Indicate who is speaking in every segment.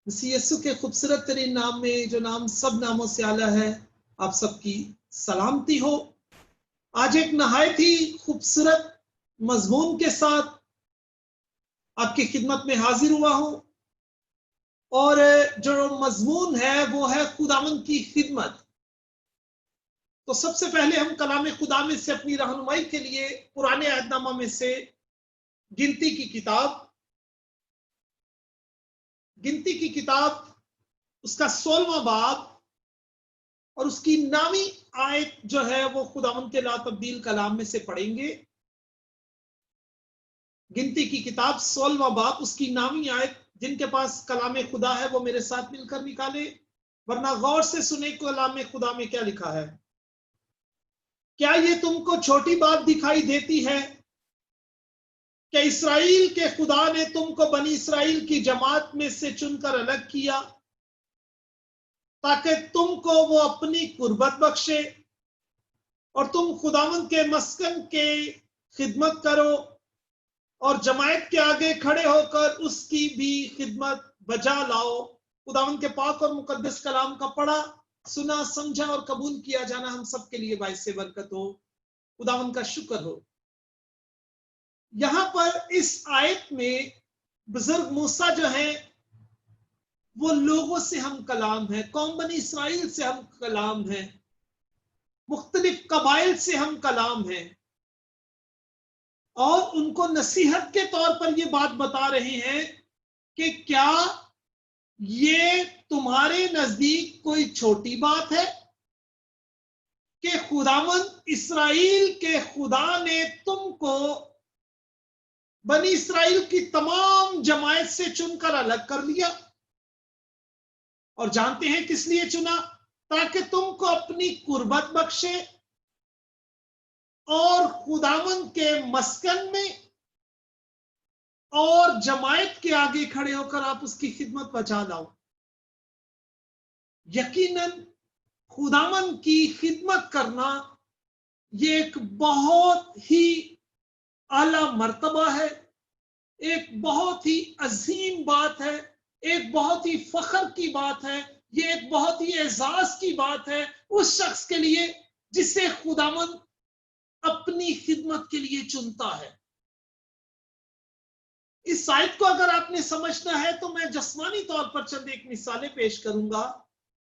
Speaker 1: मसीह यीशु के खूबसूरत तरीन नाम में, जो नाम सब नामों से आला है, आप सबकी सलामती हो। आज एक नहायत ही खूबसूरत मजमून के साथ आपकी खिदमत में हाजिर हुआ हूं। और जो मजमून है वो है खुदावंद की खिदमत। तो सबसे पहले हम कलाम खुदा में से अपनी रहनुमाई के लिए पुराने अहदनामा में से गिनती की किताब उसका 16वां बाब और उसकी 9वीं आयत जो है वो खुदावंद के ला तब्दील कलाम में से पढ़ेंगे। गिनती की किताब 16वां बाब उसकी 9वीं आयत। जिनके पास कलाम खुदा है वो मेरे साथ मिलकर निकाले, वरना गौर से सुने कलाम खुदा में क्या लिखा है। क्या ये तुमको छोटी बात दिखाई देती है कि इस्राएल के खुदा ने तुमको बनी इस्राएल की जमात में से चुनकर अलग किया ताकि तुमको वो अपनी कुर्बत बख्शे और तुम खुदावंद के मस्कन के खिदमत करो और जमायत के आगे खड़े होकर उसकी भी खिदमत बजा लाओ। खुदावंद के पाक और मुकद्दस कलाम का पढ़ा, सुना, समझा और कबूल किया जाना हम सबके लिए बाइस बरकत हो। खुदावंद का शुक्र हो। यहां पर इस आयत में बुजुर्ग मूसा जो है वो लोगों से हम कलाम है, कौम बनी इस्राएल से हम कलाम है, मुख्तलिफ कबाइल से हम कलाम है और उनको नसीहत के तौर पर ये बात बता रहे हैं कि क्या ये तुम्हारे नजदीक कोई छोटी बात है कि खुदावंद इस्राएल के खुदा ने तुमको बनी इस्राएल की तमाम जमायत से चुनकर अलग कर लिया। और जानते हैं किस लिए चुना? ताकि तुमको अपनी कुर्बत बख्शे और खुदावंद के मस्कन में और जमायत के आगे खड़े होकर आप उसकी खिदमत बचा लाओ। यकीनन खुदावंद की खिदमत करना ये एक बहुत ही आला मर्तबा है, एक बहुत ही अजीम बात है, एक बहुत ही फख्र की बात है, ये एक बहुत ही एजाज की बात है उस शख्स के लिए जिसे खुदावंद अपनी खिदमत के लिए चुनता है। इस आयत को अगर आपने समझना है तो मैं जिस्मानी तौर पर चंद एक मिसालें पेश करूंगा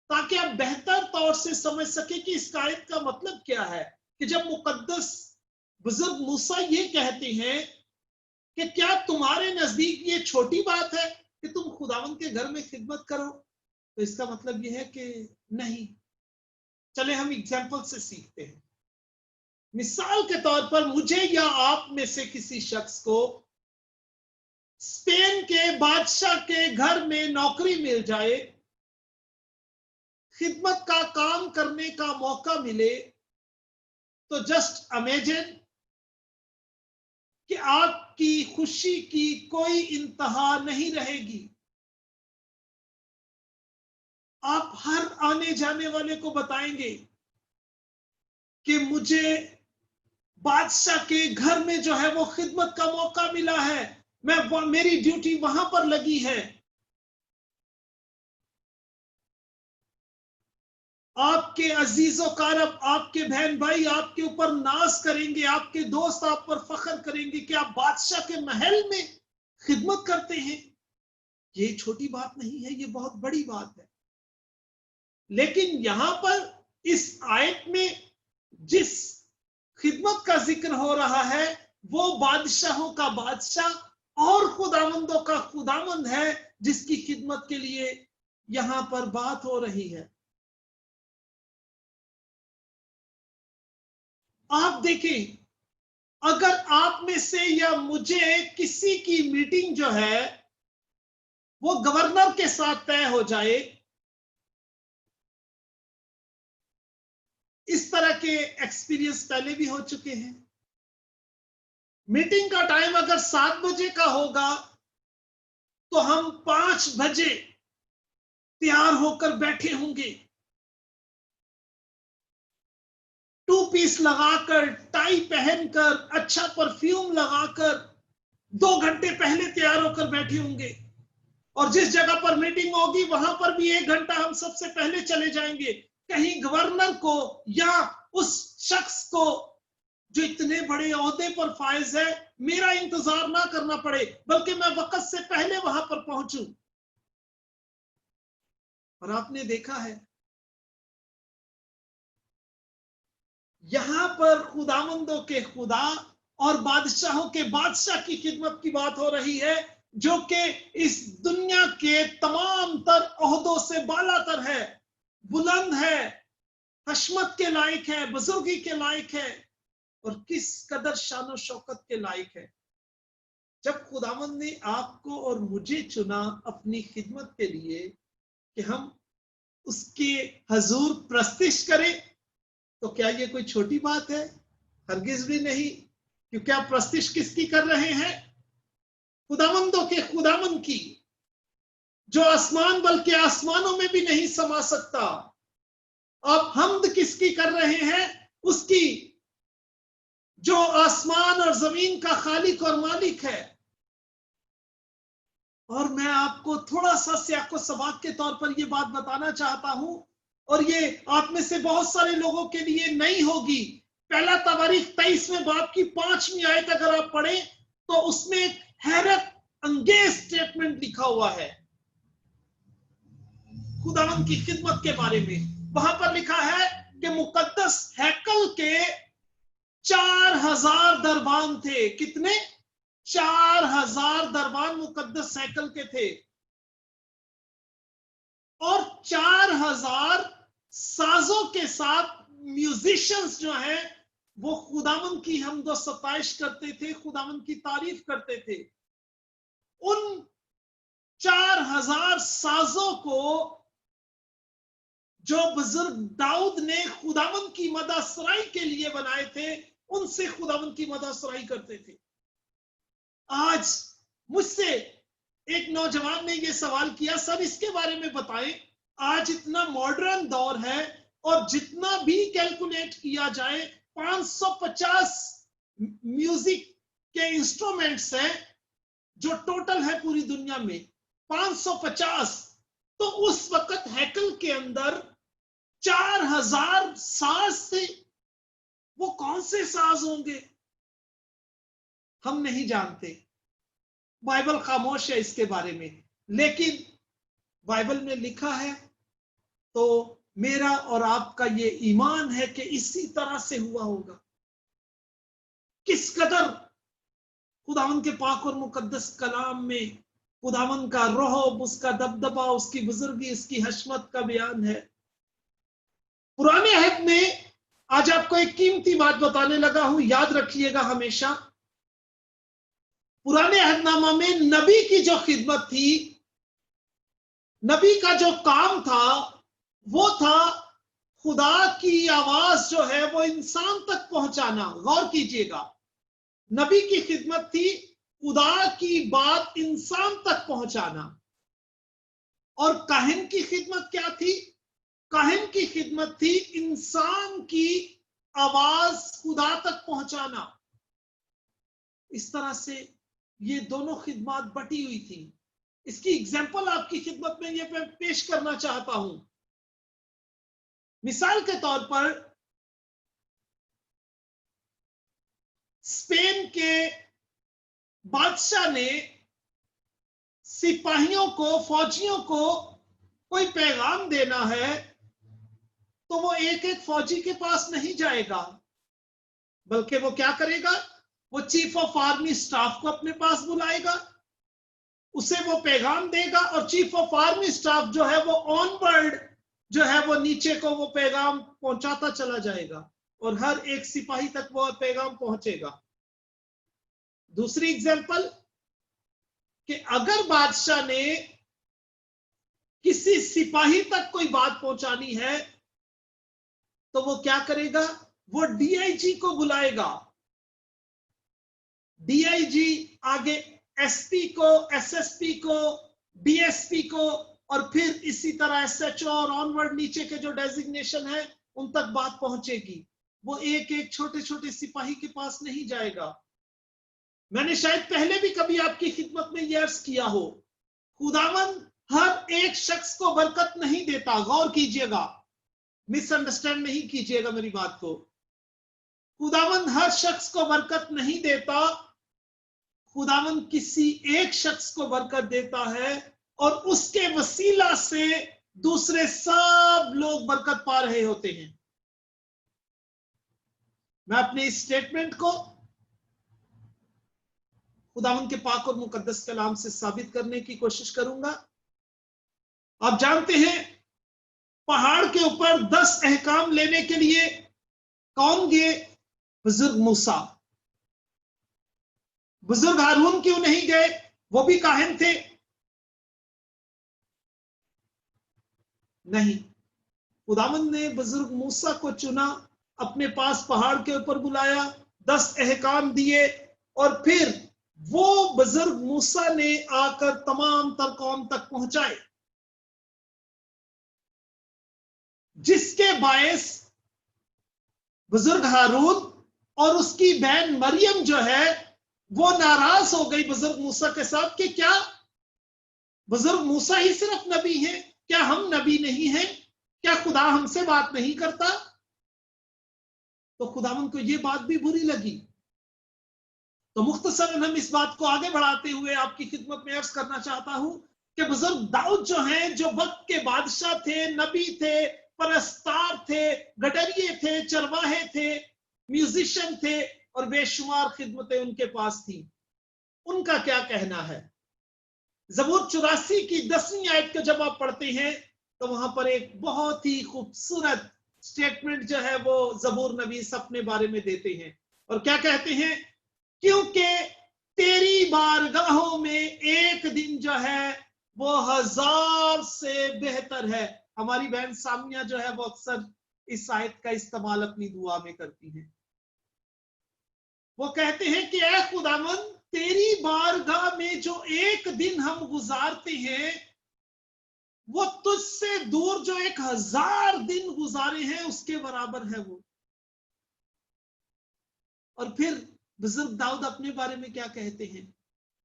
Speaker 1: ताकि आप बेहतर तौर से समझ सके कि इस आयत का मतलब क्या है। कि जब मुकद्दस बुजुर्ग मूसा ये कहते हैं कि क्या तुम्हारे नजदीक ये छोटी बात है कि तुम खुदावंद के घर में खिदमत करो, तो इसका मतलब यह है कि नहीं। चले हम एग्जाम्पल से सीखते हैं। मिसाल के तौर पर मुझे या आप में से किसी शख्स को स्पेन के बादशाह के घर में नौकरी मिल जाए, खिदमत का काम करने का मौका मिले, तो जस्ट इमेजिन कि आपकी खुशी की कोई इंतहा नहीं रहेगी। आप हर आने जाने वाले को बताएंगे कि मुझे बादशाह के घर में जो है वो खिदमत का मौका मिला है, मेरी ड्यूटी वहां पर लगी है। आपके अजीजो कारब, आपके बहन भाई आपके ऊपर नाज करेंगे, आपके दोस्त आप पर फख्र करेंगे कि आप बादशाह के महल में खिदमत करते हैं। ये छोटी बात नहीं है, ये बहुत बड़ी बात है। लेकिन यहां पर इस आयत में जिस खिदमत का जिक्र हो रहा है वो बादशाहों का बादशाह और खुदावंदों का खुदावंद है जिसकी खिदमत के लिए यहां पर बात हो रही है। आप देखें, अगर आप में से या मुझे किसी की मीटिंग जो है वो गवर्नर के साथ तय हो जाए, इस तरह के एक्सपीरियंस पहले भी हो चुके हैं। मीटिंग का टाइम अगर 7 बजे का होगा तो हम 5 बजे तैयार होकर बैठे होंगे, 2 पीस लगाकर, टाई पहनकर, अच्छा परफ्यूम लगाकर 2 घंटे पहले तैयार होकर बैठे होंगे। और जिस जगह पर मीटिंग होगी वहां पर भी 1 घंटा हम सबसे पहले चले जाएंगे। कहीं गवर्नर को या उस शख्स को जो इतने बड़े ओहदे पर फायज है मेरा इंतजार ना करना पड़े, बल्कि मैं वक्त से पहले वहां पर पहुंचूं। और आपने देखा है यहां पर खुदावंदों के खुदा और बादशाहों के बादशाह की खिदमत की बात हो रही है, जो कि इस दुनिया के तमाम तर ओहदों से बालातर है, बुलंद है, हशमत के लायक है, बुजुर्गी के लायक है, और किस कदर शान शौकत के लायक है। जब खुदावंद ने आपको और मुझे चुना अपनी खिदमत के लिए कि हम उसके हजूर प्रस्तिश करें, तो क्या ये कोई छोटी बात है? हरगिज भी नहीं। क्योंकि आप प्रस्तिश किसकी कर रहे हैं? खुदावंदों के खुदावंद की, जो आसमान बल्कि आसमानों में भी नहीं समा सकता। आप हमद किसकी कर रहे हैं? उसकी जो आसमान और जमीन का खालिक और मालिक है। और मैं आपको थोड़ा सा सियाको सबाक के तौर पर यह बात बताना चाहता हूं, और ये आप में से बहुत सारे लोगों के लिए नहीं होगी। पहला तवारीख 23वें बाब की 5वीं आयत अगर आप पढ़ें तो उसमें एक हैरत अंगेज स्टेटमेंट लिखा हुआ है खुदावंद की खिदमत के बारे में। वहां पर लिखा है कि मुकद्दस हैकल के 4000 दरबान थे। कितने? 4000 दरबान मुकद्दस हैकल के थे, और 4000 साजों के साथ म्यूजिशियंस जो हैं वो खुदावंद की हमदो सताइश करते थे, खुदावंद की तारीफ करते थे। उन 4000 साजों को जो बुजुर्ग दाऊद ने खुदावंद की मदासराई के लिए बनाए थे, उनसे खुदावंद की मदासराई करते थे। आज मुझसे एक नौजवान ने यह सवाल किया, सर इसके बारे में बताएं। आज इतना मॉडर्न दौर है और जितना भी कैलकुलेट किया जाए 550 म्यूजिक के इंस्ट्रूमेंट्स हैं जो टोटल है पूरी दुनिया में 550। तो उस वक्त हैकल के अंदर 4000 साज थे। वो कौन से साज होंगे हम नहीं जानते। बाइबल खामोश है इसके बारे में, लेकिन बाइबल में लिखा है। तो मेरा और आपका ये ईमान है कि इसी तरह से हुआ होगा। किस कदर खुदावंद के पाक और मुकद्दस कलाम में खुदावंद का रोहब, उसका दबदबा, उसकी बुजुर्गी, उसकी हशमत का बयान है। पुराने अहद में आज आपको एक कीमती बात बताने लगा हूं, याद रखिएगा हमेशा। पुराने अहदनामा में नबी की जो खिदमत थी, नबी का जो काम था, वो था खुदा की आवाज जो है वो इंसान तक पहुंचाना। गौर कीजिएगा, नबी की खिदमत थी खुदा की बात इंसान तक पहुंचाना। और काहिन की खिदमत क्या थी? काहिन की खिदमत थी इंसान की आवाज खुदा तक पहुंचाना। इस तरह से ये दोनों खिदमत बटी हुई थी। इसकी एग्जाम्पल आपकी खिदमत में ये पेश करना चाहता हूं। मिसाल के तौर पर स्पेन के बादशाह ने सिपाहियों को, फौजियों को कोई पैगाम देना है, तो वो एक एक फौजी के पास नहीं जाएगा, बल्कि वो क्या करेगा? वो चीफ ऑफ आर्मी स्टाफ को अपने पास बुलाएगा, उसे वो पैगाम देगा, और चीफ ऑफ आर्मी स्टाफ जो है वो ऑनवर्ड जो है वो नीचे को वो पैगाम पहुंचाता चला जाएगा, और हर एक सिपाही तक वो पैगाम पहुंचेगा। दूसरी एग्जांपल कि अगर बादशाह ने किसी सिपाही तक कोई बात पहुंचानी है, तो वो क्या करेगा? वो डीआईजी को बुलाएगा। डीआईजी आगे एसपी को, एसएसपी को, डीएसपी को, और फिर इसी तरह एसएचओ और ऑनवर्ड नीचे के जो डेजिग्नेशन है उन तक बात पहुंचेगी। वो एक एक छोटे छोटे सिपाही के पास नहीं जाएगा। मैंने शायद पहले भी कभी आपकी खिदमत में यह अर्ज किया हो, खुदावन हर एक शख्स को बरकत नहीं देता, गौर कीजिएगा, मिसअंडरस्टैंड नहीं कीजिएगा मेरी बात को। खुदावन हर शख्स को बरकत नहीं देता, खुदावन किसी एक शख्स को बरकत देता है और उसके वसीला से दूसरे सब लोग बरकत पा रहे होते हैं। मैं अपने इस स्टेटमेंट को खुदावन के पाक और मुकद्दस कलाम से साबित करने की कोशिश करूंगा। आप जानते हैं, पहाड़ के ऊपर 10 अहकाम लेने के लिए कौन गए? बुजुर्ग मूसा। बुजुर्ग हारून क्यों नहीं गए? वो भी काहिन थे। नहीं, खुदावन ने बुजुर्ग मूसा को चुना, अपने पास पहाड़ के ऊपर बुलाया, 10 अहकाम दिए और फिर वो बुजुर्ग मूसा ने आकर तमाम तर कौम तक पहुंचाए, जिसके बायस बुजुर्ग हारून और उसकी बहन मरियम जो है वो नाराज हो गई बुजुर्ग मूसा के साथ कि क्या बुजुर्ग मूसा ही सिर्फ नबी है, क्या हम नबी नहीं हैं? क्या खुदा हमसे बात नहीं करता? तो खुदावन को ये बात भी बुरी लगी। तो मुख्तसरन हम इस बात को आगे बढ़ाते हुए आपकी खिदमत में अर्ज करना चाहता हूं कि बुजुर्ग दाऊद जो हैं, जो वक्त के बादशाह थे, नबी थे, परस्तार थे, गडरिये थे, चरवाहे थे, म्यूजिशियन थे और बेशुमार खिदमतें उनके पास थी। उनका क्या कहना है? ज़बूर 84 की 10वीं आयत को जब आप पढ़ते हैं तो वहां पर एक बहुत ही खूबसूरत स्टेटमेंट जो है वो ज़बूर नवीस अपने बारे में देते हैं। और क्या कहते हैं? क्योंकि तेरी बारगाहों में एक दिन जो है वो 1000 से बेहतर है। हमारी बहन सामिया जो है वो अक्सर इस आयत का इस्तेमाल अपनी दुआ में करती है। वो कहते हैं कि ऐ खुदावन, तेरी बारगाह में जो एक दिन हम गुजारते हैं वो तुझसे दूर जो 1000 दिन गुजारे हैं उसके बराबर है वो। और फिर बुजुर्ग दाऊद अपने बारे में क्या कहते हैं?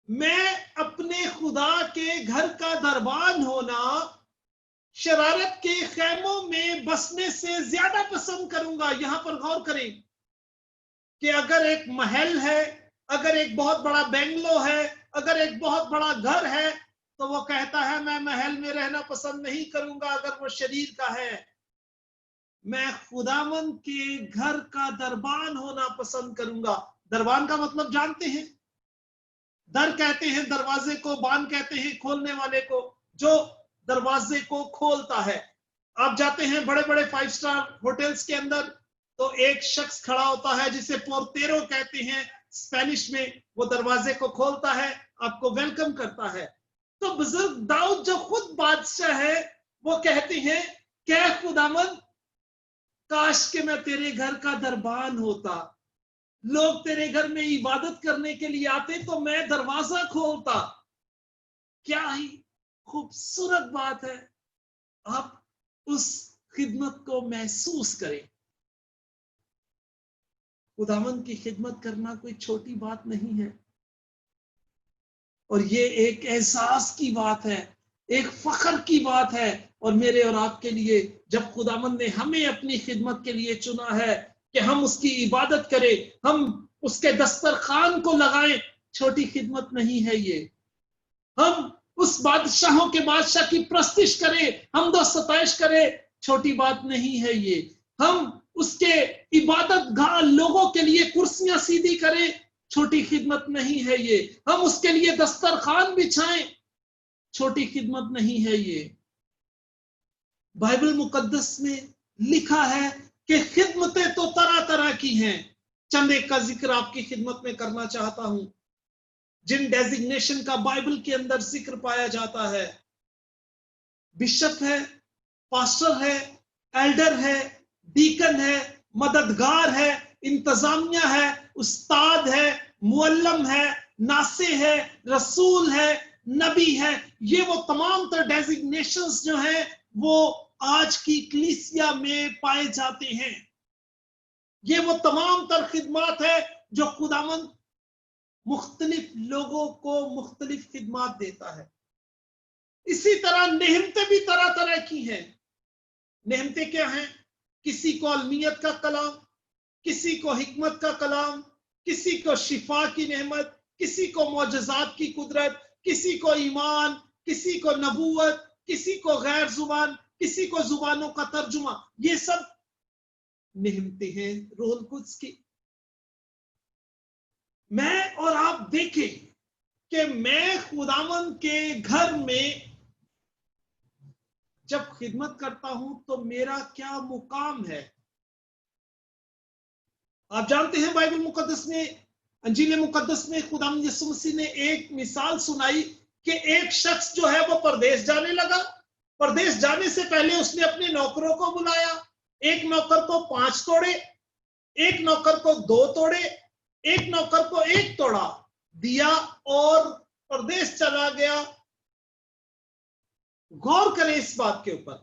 Speaker 1: मैं अपने खुदा के घर का दरबान होना शरारत के खैमों में बसने से ज्यादा पसंद करूंगा। यहां पर गौर करें कि अगर एक महल है, अगर एक बहुत बड़ा बेंगलो है, अगर एक बहुत बड़ा घर है, तो वो कहता है मैं महल में रहना पसंद नहीं करूंगा अगर वो शरीर का है। मैं खुदावन के घर का दरबान होना पसंद करूंगा। दरबान का मतलब जानते हैं? दर कहते हैं दरवाजे को, बान कहते हैं खोलने वाले को, जो दरवाजे को खोलता है। आप जाते हैं बड़े बड़े 5 स्टार होटल्स के अंदर तो एक शख्स खड़ा होता है जिसे पोर्टेरो कहते हैं स्पेनिश में, वो दरवाजे को खोलता है, आपको वेलकम करता है। तो बुजुर्ग दाऊद जो खुद बादशाह है वो कहते हैं, क्या खुदावन, काश के मैं तेरे घर का दरबान होता, लोग तेरे घर में इबादत करने के लिए आते तो मैं दरवाजा खोलता। क्या ही खूबसूरत बात है। आप उस खिदमत को महसूस करें। खुदावन की खिदमत करना कोई छोटी बात नहीं है और ये एक एहसास की बात है, एक फख्र की बात है। और मेरे और आपके लिए जब खुदावन ने हमें अपनी खिदमत के लिए चुना है कि हम उसकी इबादत करें, हम उसके दस्तरखान को लगाएं, छोटी खिदमत नहीं है ये। हम उस बादशाहों के बादशाह की प्रस्तिश करें, हम दो सताइश करें, छोटी बात नहीं है ये। हम उसके इबादत गाह लोगों के लिए कुर्सियां सीधी करें, छोटी खिदमत नहीं है ये। हम उसके लिए दस्तरखान बिछाएं, छोटी खिदमत नहीं है ये। बाइबल मुकद्दस में लिखा है कि खिदमतें तो तरह तरह की हैं। चंद एक का जिक्र आपकी खिदमत में करना चाहता हूं, जिन डेजिग्नेशन का बाइबल के अंदर जिक्र पाया जाता है। बिशप है, पास्टर है, एल्डर है, डीकन है, मददगार है, इंतजामिया है, उस्ताद है, मुअल्लम है, नासे है, रसूल है, नबी है। ये वो तमाम तर डेजिग्नेशंस जो हैं वो आज की कलीसिया में पाए जाते हैं। ये वो तमाम तर खिदमत है जो खुदावंद मुख्तलिफ लोगों को मुख्तलिफ खिदमत देता है। इसी तरह नेमतें भी तरह तरह की हैं। नेमतें क्या हैं? किसी को अलमियत का कलाम, किसी को हिकमत का कलाम, किसी को शिफा की नेमत, किसी को मौजज़ात की कुदरत, किसी को ईमान, किसी को नबूवत, किसी को गैर जुबान, किसी को जुबानों का तर्जुमा। ये सब नेमतें हैं रूहुल कुद्स की। मैं और आप देखें कि मैं खुदावंद के घर में जब खिदमत करता हूं तो मेरा क्या मुकाम है। आप जानते हैं बाइबल मुकद्दस में, अंजील मुकद्दस में खुदावंद यीशु मसीह ने एक मिसाल सुनाई कि एक शख्स जो है वो परदेश जाने लगा। परदेश जाने से पहले उसने अपने नौकरों को बुलाया। एक नौकर को 5 तोड़े, एक नौकर को 2 तोड़े, एक नौकर को 1 तोड़ा दिया और परदेश चला गया। गौर करें इस बात के ऊपर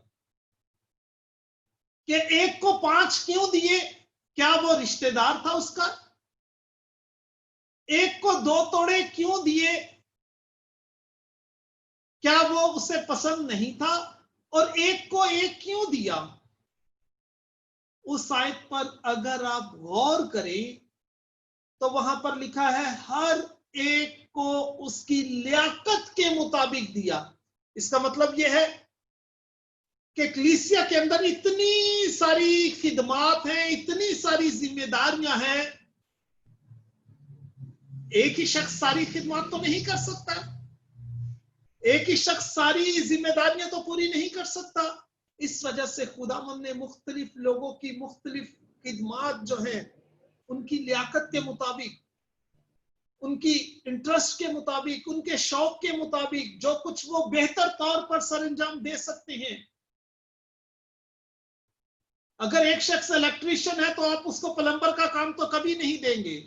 Speaker 1: कि एक को 5 क्यों दिए? क्या वो रिश्तेदार था उसका? एक को 2 तोड़े क्यों दिए? क्या वो उसे पसंद नहीं था? और एक को 1 क्यों दिया? उस आयत पर अगर आप गौर करें तो वहां पर लिखा है हर एक को उसकी लियाकत के मुताबिक दिया। इसका मतलब यह है कि कलीसिया के अंदर इतनी सारी खिदमात हैं, इतनी सारी जिम्मेदारियां हैं, एक ही शख्स सारी खिदमत तो नहीं कर सकता, एक ही शख्स सारी जिम्मेदारियां तो पूरी नहीं कर सकता। इस वजह से खुदावंद ने मुख्तलिफ लोगों की मुख्तलिफ खिदमात जो है उनकी लियाकत के मुताबिक, उनकी इंटरेस्ट के मुताबिक, उनके शौक के मुताबिक जो कुछ वो बेहतर तौर पर सरंजाम दे सकते हैं। अगर एक शख्स इलेक्ट्रीशियन है तो आप उसको प्लम्बर का काम तो कभी नहीं देंगे,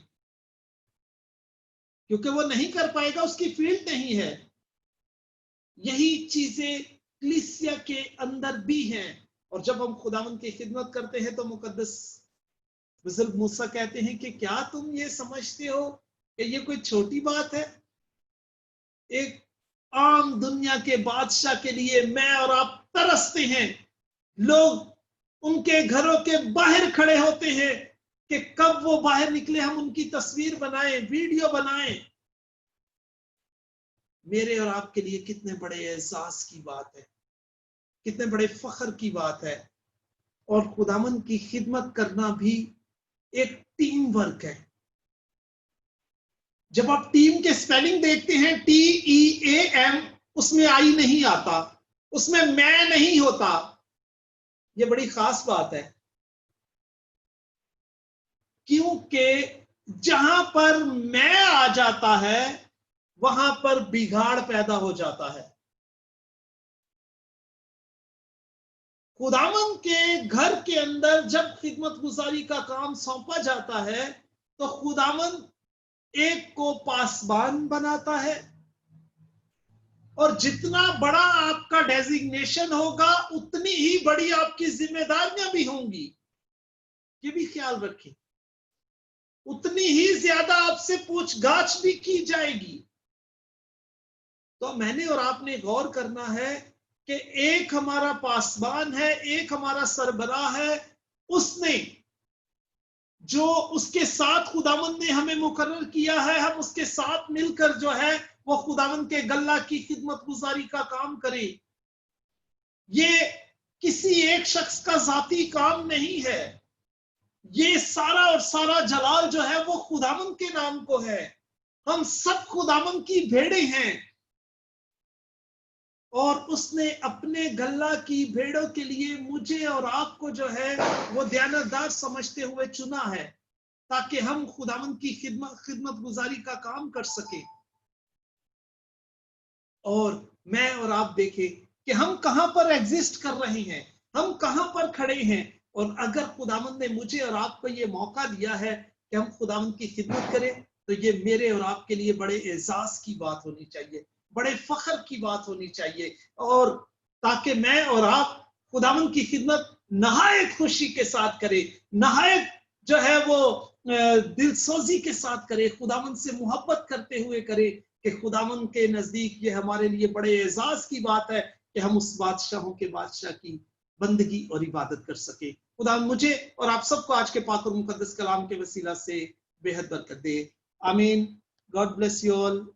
Speaker 1: क्योंकि वो नहीं कर पाएगा, उसकी फील्ड नहीं है। यही चीजें कलीसिया के अंदर भी हैं। और जब हम खुदावंद की खिदमत करते हैं तो मुकद्दस बुजुर्ग मूसा कहते हैं कि क्या तुम ये समझते हो कि ये कोई छोटी बात है? एक आम दुनिया के बादशाह के लिए मैं और आप तरसते हैं। लोग उनके घरों के बाहर खड़े होते हैं कि कब वो बाहर निकले, हम उनकी तस्वीर बनाएं, वीडियो बनाएं। मेरे और आपके लिए कितने बड़े एहसास की बात है, कितने बड़े फख्र की बात है। और खुदावंद की खिदमत करना भी एक टीम वर्क है। जब आप टीम के स्पेलिंग देखते हैं TEAM, उसमें आई नहीं आता, उसमें मैं नहीं होता। ये बड़ी खास बात है, क्योंकि जहां पर मैं आ जाता है वहां पर बिगाड़ पैदा हो जाता है। खुदावंद के घर के अंदर जब खिदमत गुजारी का काम सौंपा जाता है तो खुदावंद एक को पासबान बनाता है, और जितना बड़ा आपका डेजिग्नेशन होगा उतनी ही बड़ी आपकी जिम्मेदारियां भी होंगी। ये भी ख्याल रखें, उतनी ही ज्यादा आपसे पूछगाछ भी की जाएगी। तो मैंने और आपने गौर करना है कि एक हमारा पासबान है, एक हमारा सरबराह है, उसने जो उसके साथ खुदावंद ने हमें मुकर्रर किया है, हम उसके साथ मिलकर जो है वो खुदावंद के गल्ला की खिदमत गुजारी का काम करें। ये किसी एक शख्स का जाती काम नहीं है, ये सारा और सारा जलाल जो है वो खुदावंद के नाम को है। हम सब खुदावंद की भेड़ें हैं, और उसने अपने गल्ला की भेड़ों के लिए मुझे और आपको जो है वो दयानतदार समझते हुए चुना है, ताकि हम खुदावंद की खिदमत गुजारी का काम कर सके। और मैं और आप देखें कि हम कहां पर एग्जिस्ट कर रहे हैं, हम कहां पर खड़े हैं। और अगर खुदावंद ने मुझे और आपको ये मौका दिया है कि हम खुदावंद की खिदमत करें, तो ये मेरे और आपके लिए बड़े एजाज की बात होनी चाहिए, बड़े फख्र की बात होनी चाहिए। और ताकि मैं और आप खुदावंद की खिदमत नहायत खुशी के साथ करें, नहायत जो है वो दिलसोजी के साथ करें, खुदावंद से मोहब्बत करते हुए करें कि खुदावंद के नजदीक ये हमारे लिए बड़े एजाज की बात है कि हम उस बादशाहों के बादशाह की बंदगी और इबादत कर सके। खुदा मुझे और आप सबको आज के पाक और मुकद्दस कलाम के वसीला से बेहद बरकत दे। आमीन। God bless you all.